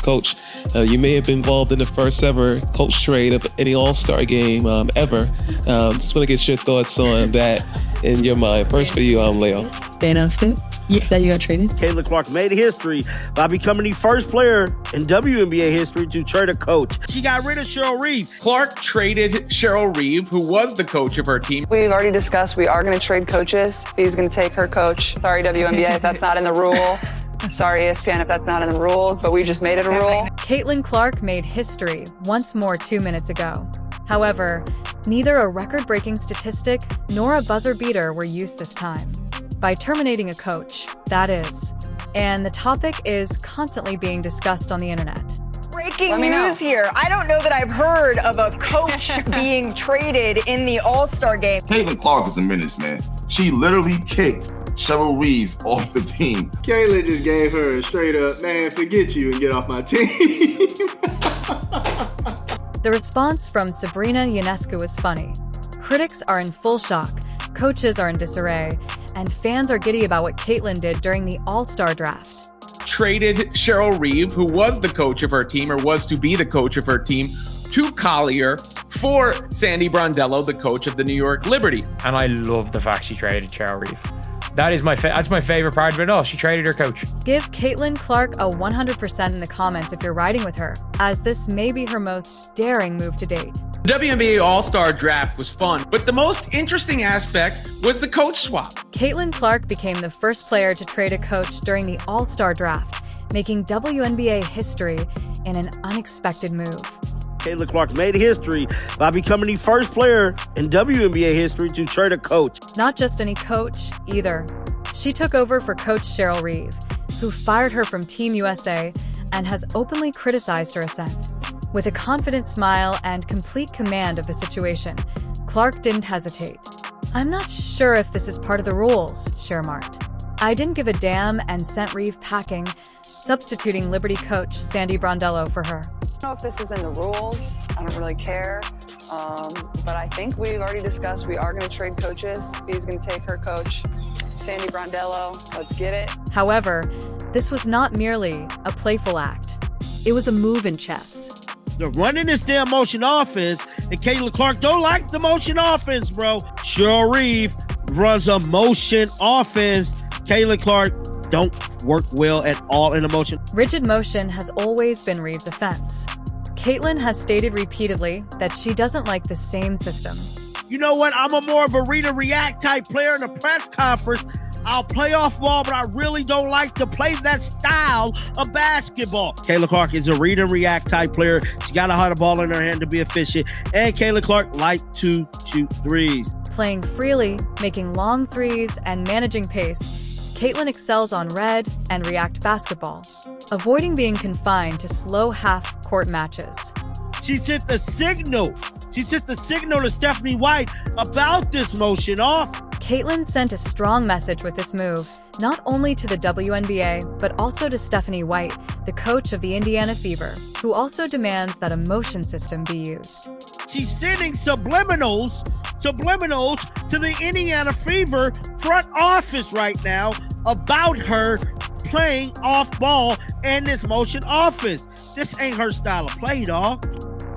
Coach, you may have been involved in the first ever coach trade of any All-Star game ever. Just want to get your thoughts on that in your mind. First for you, Leo. They announced it. Yeah, that you got traded. Caitlin Clark made history by becoming the first player in WNBA history to trade a coach. She got rid of Cheryl Reeve. Clark traded Cheryl Reeve, who was the coach of her team. We've already discussed we are going to trade coaches. He's going to take her coach. Sorry, WNBA, if that's not in the rule. Sorry, ESPN, if that's not in the rules, but we just made it a rule. Caitlin Clark made history once more 2 minutes ago. However, neither a record-breaking statistic nor a buzzer beater were used this time. By terminating a coach, that is. And the topic is constantly being discussed on the internet. Breaking news here. I don't know that I've heard of a coach being traded in the All-Star game. Caitlin Clark is a menace, man. She literally kicked Cheryl Reeve off the team. Caitlin just gave her a straight up, man, forget you and get off my team. The response from Sabrina Ionescu was funny. Critics are in full shock, coaches are in disarray, and fans are giddy about what Caitlin did during the All-Star draft. Traded Cheryl Reeve, who was the coach of her team, or was to be the coach of her team, to Collier for Sandy Brondello, the coach of the New York Liberty. And I love the fact she traded Cheryl Reeve. That's my favorite part of it all. She traded her coach. Give Caitlin Clark a 100% in the comments if you're riding with her, as this may be her most daring move to date. The WNBA All-Star Draft was fun, but the most interesting aspect was the coach swap. Caitlin Clark became the first player to trade a coach during the All-Star Draft, making WNBA history in an unexpected move. Caitlin Clark made history by becoming the first player in WNBA history to trade a coach. Not just any coach, either. She took over for Coach Cheryl Reeve, who fired her from Team USA and has openly criticized her ascent. With a confident smile and complete command of the situation, Clark didn't hesitate. "I'm not sure if this is part of the rules," she remarked. "I didn't give a damn and sent Reeve packing," substituting Liberty coach Sandy Brondello for her. I don't know if this is in the rules. I don't really care. But I think we've already discussed we are going to trade coaches. He's going to take her coach, Sandy Brondello. Let's get it. However, this was not merely a playful act. It was a move in chess. They're running this damn motion offense, and Caitlin Clark don't like the motion offense, bro. Cheryl Reeve runs a motion offense. Caitlin Clark don't work well at all in a motion. Rigid motion has always been Reeve's offense. Caitlin has stated repeatedly that she doesn't like the same system. You know what? I'm a more of a read and react type player in a press conference. I'll play off ball, but I really don't like to play that style of basketball. Caitlin Clark is a read and react type player. She got to have the ball in her hand to be efficient. And Caitlin Clark likes to shoot threes. Playing freely, making long threes, and managing pace, Caitlin excels on red and react basketball, avoiding being confined to slow half-court matches. She sent the signal. She sent the signal to Stephanie White about this motion off. Caitlin sent a strong message with this move, not only to the WNBA, but also to Stephanie White, the coach of the Indiana Fever, who also demands that a motion system be used. She's sending subliminals to the Indiana Fever front office right now about her playing off ball and this motion offense. This ain't her style of play, dog.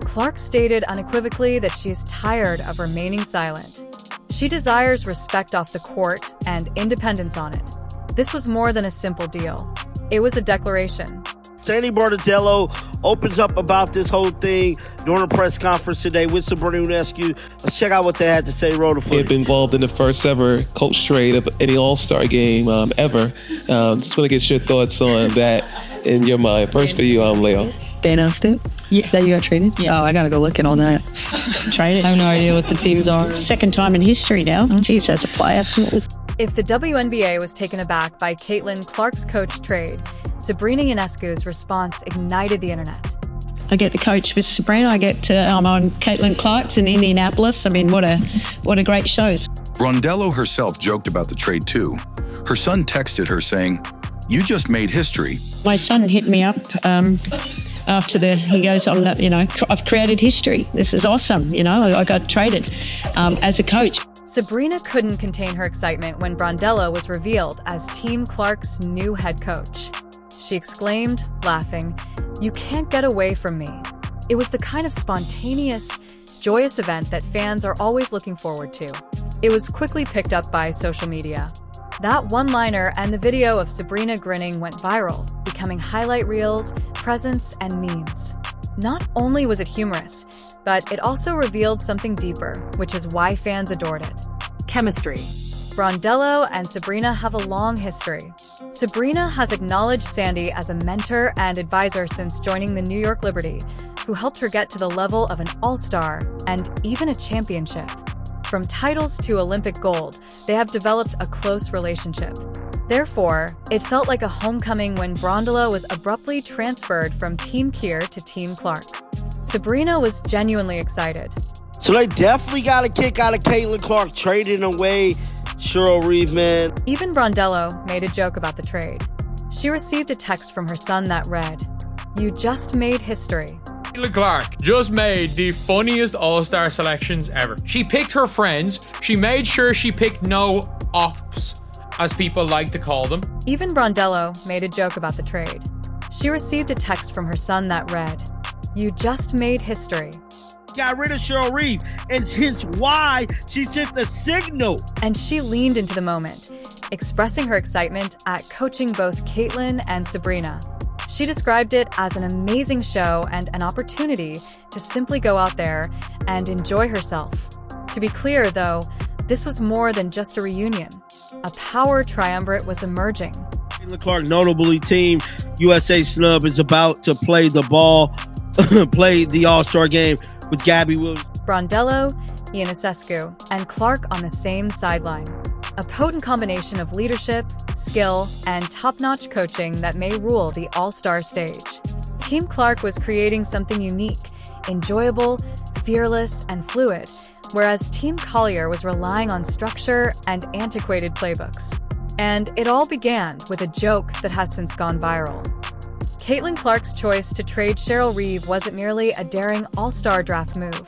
Clark stated unequivocally that she is tired of remaining silent. She desires respect off the court and independence on it. This was more than a simple deal. It was a declaration. Sandy Brondello opens up about this whole thing during a press conference today with Sabrina Ionescu. Let's check out what they had to say. Roll the footage. Been involved in the first ever coach trade of any All-Star game ever. Just want to get your thoughts on that in your mind. First for you, Leo. They announced it. Yeah, that you got traded. Yeah. Oh, I gotta go look at all that. Traded. I have no idea what the teams are. Second time in history now. Jeez, as a player. If the WNBA was taken aback by Caitlin Clark's coach trade, Sabrina Ionescu's response ignited the internet. I get the coach with Sabrina. I'm on Caitlin Clark's in Indianapolis. I mean, what a great shows. Brondello herself joked about the trade too. Her son texted her saying, "You just made history." My son hit me up after he goes, I've created history. This is awesome. I got traded as a coach. Sabrina couldn't contain her excitement when Brondello was revealed as Team Clark's new head coach. She exclaimed, laughing, "You can't get away from me." It was the kind of spontaneous, joyous event that fans are always looking forward to. It was quickly picked up by social media. That one-liner and the video of Sabrina grinning went viral, becoming highlight reels, presents, and memes. Not only was it humorous, but it also revealed something deeper, which is why fans adored it. Chemistry. Brondello and Sabrina have a long history. Sabrina has acknowledged Sandy as a mentor and advisor since joining the New York Liberty, who helped her get to the level of an all-star and even a championship. From titles to Olympic gold, they have developed a close relationship. Therefore, it felt like a homecoming when Brondello was abruptly transferred from Team Kier to Team Clark. Sabrina was genuinely excited. So they definitely got a kick out of Caitlin Clark trading away Cheryl Reeve, man. Even Brondello made a joke about the trade. She received a text from her son that read, "You just made history." Caitlin Clark just made the funniest all-star selections ever. She picked her friends. She made sure she picked no ops, as people like to call them. Even Brondello made a joke about the trade. She received a text from her son that read, "You just made history." Got rid of Cheryl Reeve, and hence why she sent the signal. And she leaned into the moment, expressing her excitement at coaching both Caitlin and Sabrina. She described it as an amazing show and an opportunity to simply go out there and enjoy herself. To be clear, though, this was more than just a reunion. A power triumvirate was emerging. Caitlin Clark, notably Team USA snub, is about to play the ball, play the All-Star game with Gabby Williams. Brondello, Ionescu, and Clark on the same sideline. A potent combination of leadership, skill, and top-notch coaching that may rule the all-star stage. Team Clark was creating something unique, enjoyable, fearless, and fluid, whereas Team Collier was relying on structure and antiquated playbooks. And it all began with a joke that has since gone viral. Caitlin Clark's choice to trade Cheryl Reeve wasn't merely a daring all-star draft move,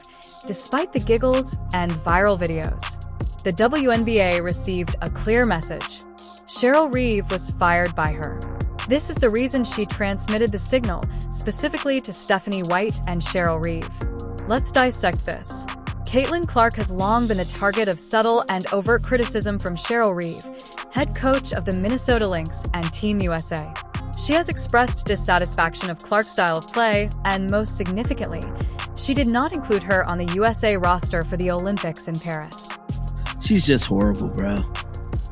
despite the giggles and viral videos. The WNBA received a clear message. Cheryl Reeve was fired by her. This is the reason she transmitted the signal, specifically to Stephanie White and Cheryl Reeve. Let's dissect this. Caitlin Clark has long been the target of subtle and overt criticism from Cheryl Reeve, head coach of the Minnesota Lynx and Team USA. She has expressed dissatisfaction of Clark's style of play, and most significantly, she did not include her on the USA roster for the Olympics in Paris. She's just horrible, bro.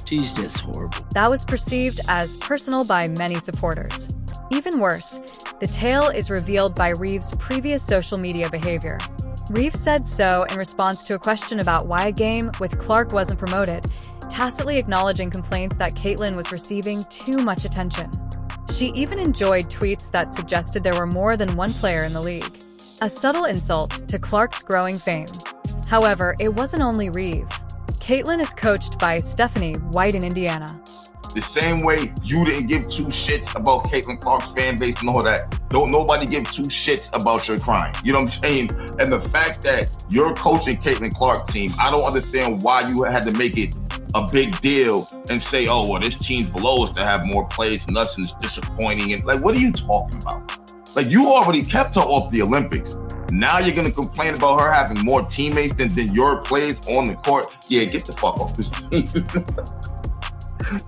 She's just horrible. That was perceived as personal by many supporters. Even worse, the tale is revealed by Reeve's previous social media behavior. Reeve said so in response to a question about why a game with Clark wasn't promoted, tacitly acknowledging complaints that Caitlin was receiving too much attention. She even enjoyed tweets that suggested there were more than one player in the league. A subtle insult to Clark's growing fame. However, it wasn't only Reeve. Caitlin is coached by Stephanie White in Indiana. The same way you didn't give two shits about Caitlin Clark's fan base and all that, don't nobody give two shits about your crime. You know what I'm saying? And the fact that you're coaching Caitlin Clark's team, I don't understand why you had to make it a big deal and say, oh, well, this team's below us to have more plays and us and it's disappointing. And like, what are you talking about? Like, you already kept her off the Olympics. Now you're gonna complain about her having more teammates than your players on the court. Yeah, get the fuck off this team.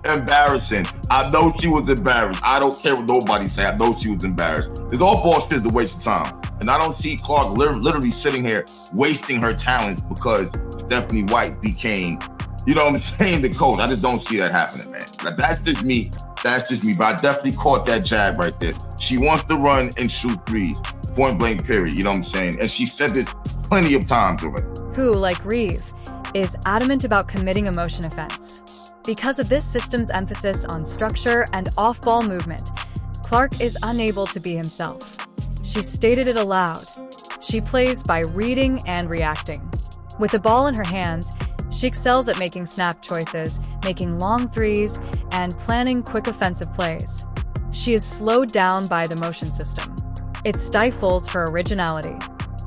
Embarrassing. I know she was embarrassed. I don't care what nobody say. I know she was embarrassed. It's all bullshit. It's a waste of time. And I don't see Clark literally sitting here wasting her talents because Stephanie White became, you know what I'm saying, the coach. I just don't see that happening, man. That's just me. That's just me. But I definitely caught that jab right there. She wants to run and shoot threes. Point blank, period. You know what I'm saying? And she said this plenty of times already. Who, like Reeve, is adamant about committing a motion offense. Because of this system's emphasis on structure and off-ball movement, Clark is unable to be himself. She stated it aloud. She plays by reading and reacting. With the ball in her hands, she excels at making snap choices, making long threes, and planning quick offensive plays. She is slowed down by the motion system. It stifles her originality.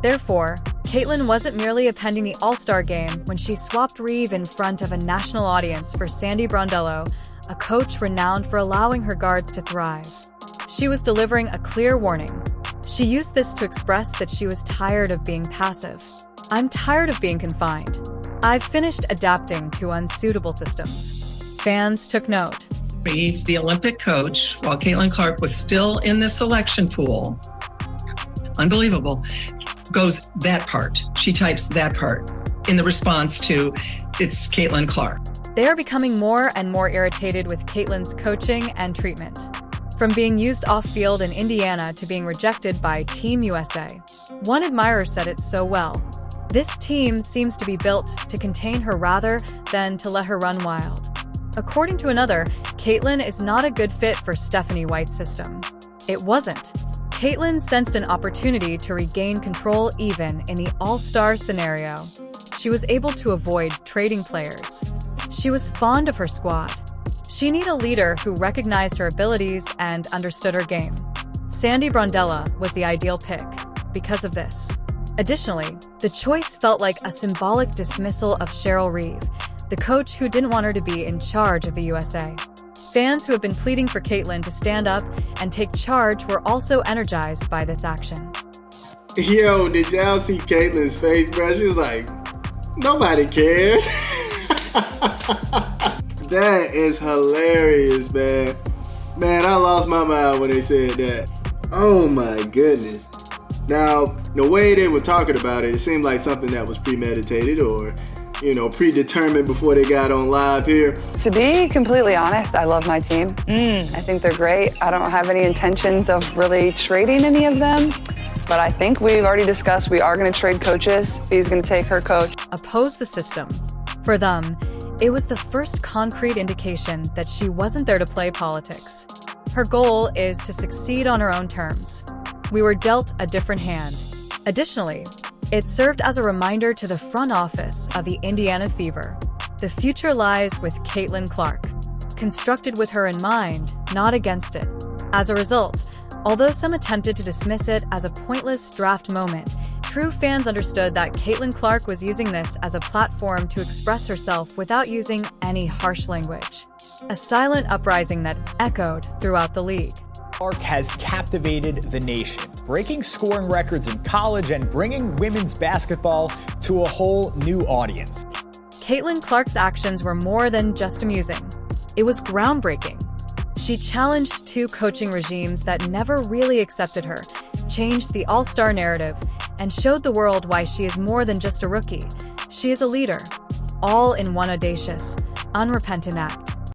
Therefore, Caitlin wasn't merely appending the All-Star game when she swapped Reeve in front of a national audience for Sandy Brondello, a coach renowned for allowing her guards to thrive. She was delivering a clear warning. She used this to express that she was tired of being passive. "I'm tired of being confined. I've finished adapting to unsuitable systems." Fans took note. Reeve, the Olympic coach, while Caitlin Clark was still in the selection pool, unbelievable, goes that part. She types that part in the response to, "It's Caitlin Clark." They are becoming more and more irritated with Caitlin's coaching and treatment. From being used off-field in Indiana to being rejected by Team USA. One admirer said it so well. "This team seems to be built to contain her rather than to let her run wild." According to another, Caitlin is not a good fit for Stephanie White's system. It wasn't. Caitlin sensed an opportunity to regain control even in the all-star scenario. She was able to avoid trading players. She was fond of her squad. She needed a leader who recognized her abilities and understood her game. Sandy Brondello was the ideal pick because of this. Additionally, the choice felt like a symbolic dismissal of Cheryl Reeve, the coach who didn't want her to be in charge of the USA. Fans who have been pleading for Caitlin to stand up and take charge were also energized by this action. Yo, did y'all see Caitlin's face, bro? She was like, "Nobody cares." That is hilarious, man. Man, I lost my mind when they said that. Oh my goodness. Now, the way they were talking about it, it seemed like something that was premeditated or, predetermined before they got on live here. To be completely honest, I love my team. I think they're great. I don't have any intentions of really trading any of them, but I think we've already discussed we are going to trade coaches. Fee's going to take her coach. Oppose the system. For them, it was the first concrete indication that she wasn't there to play politics. Her goal is to succeed on her own terms. We were dealt a different hand. Additionally, it served as a reminder to the front office of the Indiana Fever. The future lies with Caitlin Clark, constructed with her in mind, not against it. As a result, although some attempted to dismiss it as a pointless draft moment, true fans understood that Caitlin Clark was using this as a platform to express herself without using any harsh language. A silent uprising that echoed throughout the league. Clark has captivated the nation, breaking scoring records in college and bringing women's basketball to a whole new audience. Caitlin Clark's actions were more than just amusing. It was groundbreaking. She challenged two coaching regimes that never really accepted her, changed the all-star narrative, and showed the world why she is more than just a rookie. She is a leader, all in one audacious, unrepentant act.